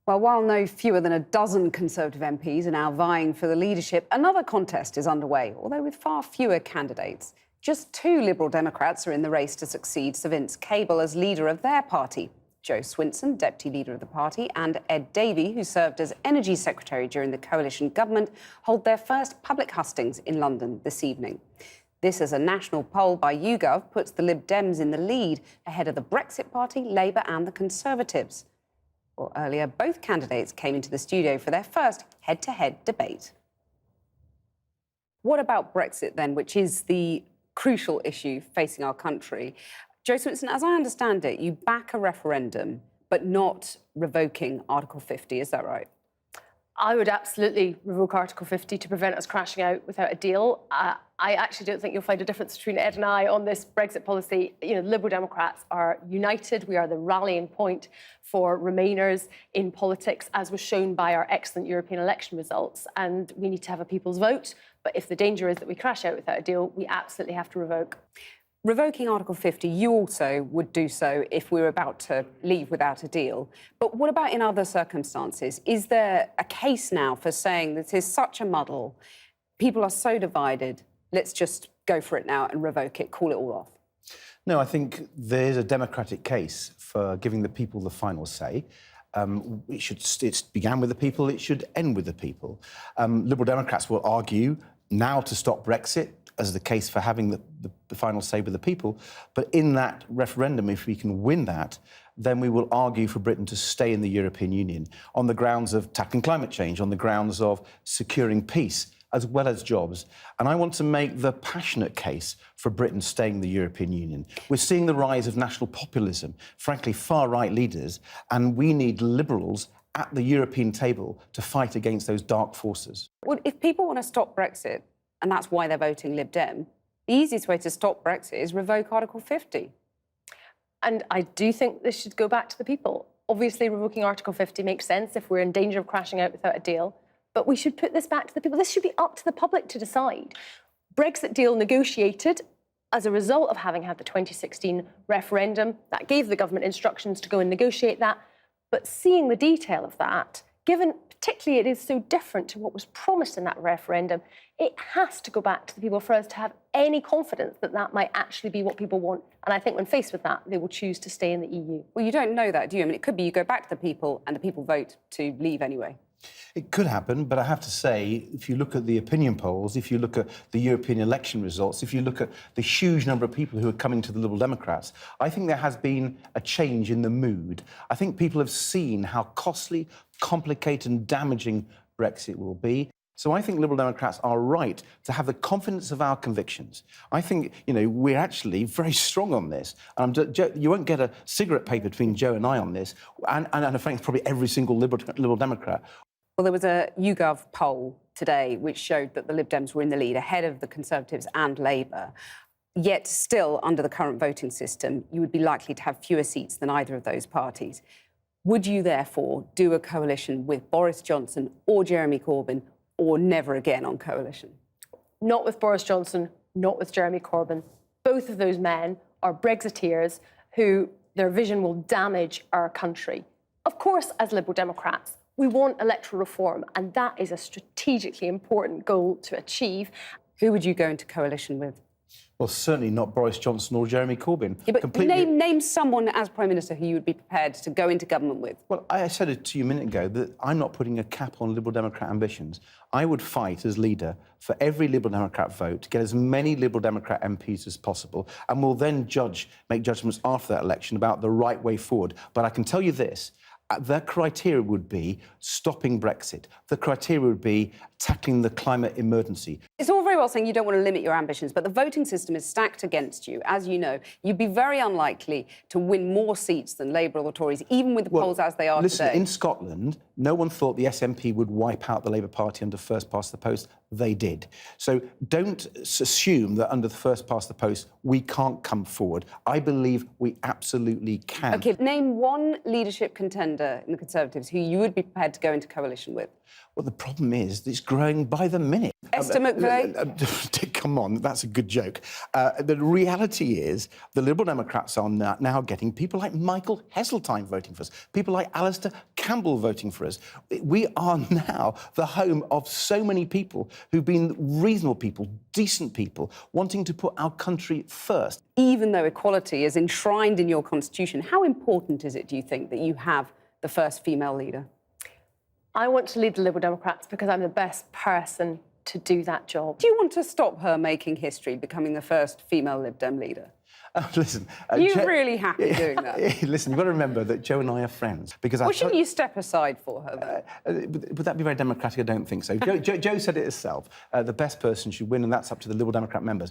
Well, while no fewer than a dozen Conservative MPs are now vying for the leadership, another contest is underway, although with far fewer candidates. Just two Liberal Democrats are in the race to succeed Sir Vince Cable as leader of their party. Jo Swinson, deputy leader of the party, and Ed Davey, who served as Energy Secretary during the coalition government, hold their first public hustings in London this evening. This, as a national poll by YouGov, puts the Lib Dems in the lead ahead of the Brexit Party, Labour and the Conservatives. Well, earlier, both candidates came into the studio for their first head-to-head debate. What about Brexit, then, which is the crucial issue facing our country? Jo Swinson, as I understand it, you back a referendum, but not revoking Article 50, is that right? I would absolutely revoke Article 50 to prevent us crashing out without a deal. I actually don't think you'll find a difference between Ed and I on this Brexit policy. You know, Liberal Democrats are united. We are the rallying point for Remainers in politics, as was shown by our excellent European election results. And we need to have a people's vote. But if the danger is that we crash out without a deal, we absolutely have to revoke. Revoking Article 50, you also would do so if we were about to leave without a deal. But what about in other circumstances? Is there a case now for saying this is such a muddle, people are so divided, let's just go for it now and revoke it, call it all off? No, I think there's a democratic case for giving the people the final say. It began with the people, it should end with the people. Liberal Democrats will argue now to stop Brexit as the case for having the final say with the people. But in that referendum, if we can win that, then we will argue for Britain to stay in the European Union on the grounds of tackling climate change, on the grounds of securing peace, as well as jobs. And I want to make the passionate case for Britain staying in the European Union. We're seeing the rise of national populism, frankly, far-right leaders, and we need Liberals at the European table to fight against those dark forces. Well, if people want to stop Brexit, and that's why they're voting Lib Dem, the easiest way to stop Brexit is revoke Article 50. And I do think this should go back to the people. Obviously, revoking Article 50 makes sense if we're in danger of crashing out without a deal. But we should put this back to the people. This should be up to the public to decide. Brexit deal negotiated as a result of having had the 2016 referendum. That gave the government instructions to go and negotiate that. But seeing the detail of that, given particularly it is so different to what was promised in that referendum, it has to go back to the people for us to have any confidence that that might actually be what people want. And I think when faced with that, they will choose to stay in the EU. Well, you don't know that, do you? I mean, it could be you go back to the people and the people vote to leave anyway. It could happen, but I have to say, if you look at the opinion polls, if you look at the European election results, if you look at the huge number of people who are coming to the Liberal Democrats, I think there has been a change in the mood. I think people have seen how costly, complicated and damaging Brexit will be. So I think Liberal Democrats are right to have the confidence of our convictions. I think, you know, we're actually very strong on this. You won't get a cigarette paper between Jo and I on this, and I think probably every single Liberal Democrat. Well, there was a YouGov poll today which showed that the Lib Dems were in the lead ahead of the Conservatives and Labour. Yet still, under the current voting system, you would be likely to have fewer seats than either of those parties. Would you, therefore, do a coalition with Boris Johnson or Jeremy Corbyn, or never again on coalition? Not with Boris Johnson, not with Jeremy Corbyn. Both of those men are Brexiteers who their vision will damage our country. Of course, as Liberal Democrats, we want electoral reform, and that is a strategically important goal to achieve. Who would you go into coalition with? Well, certainly not Boris Johnson or Jeremy Corbyn. Yeah, but name someone as Prime Minister who you would be prepared to go into government with. Well, I said it to you a minute ago that I'm not putting a cap on Liberal Democrat ambitions. I would fight as leader for every Liberal Democrat vote to get as many Liberal Democrat MPs as possible, and we'll then make judgments after that election about the right way forward. But I can tell you this, the criteria would be stopping Brexit. The criteria would be tackling the climate emergency. It's all very well saying you don't want to limit your ambitions, but the voting system is stacked against you. As you know, you'd be very unlikely to win more seats than Labour or the Tories, even with the polls as they are listen, today. In Scotland, no one thought the SNP would wipe out the Labour Party under first past the post. They did. So don't assume that under the first past the post we can't come forward. I believe we absolutely can. OK, name one leadership contender in the Conservatives who you would be prepared to go into coalition with. Well, the problem is that it's growing by the minute. Esther McVeigh? Come on, that's a good joke. The reality is the Liberal Democrats are now getting people like Michael Heseltine voting for us, people like Alistair Campbell voting for us. We are now the home of so many people who've been reasonable people, decent people, wanting to put our country first. Even though equality is enshrined in your constitution, how important is it, do you think, that you have the first female leader? I want to lead the Liberal Democrats because I'm the best person to do that job. Do you want to stop her making history, becoming the first female Lib Dem leader? Listen, You're really happy doing that. Listen, you've got to remember that Jo and I are friends. Because Well, shouldn't you step aside for her, though? Would that be very democratic? I don't think so. Jo said it herself. The best person should win, and that's up to the Liberal Democrat members.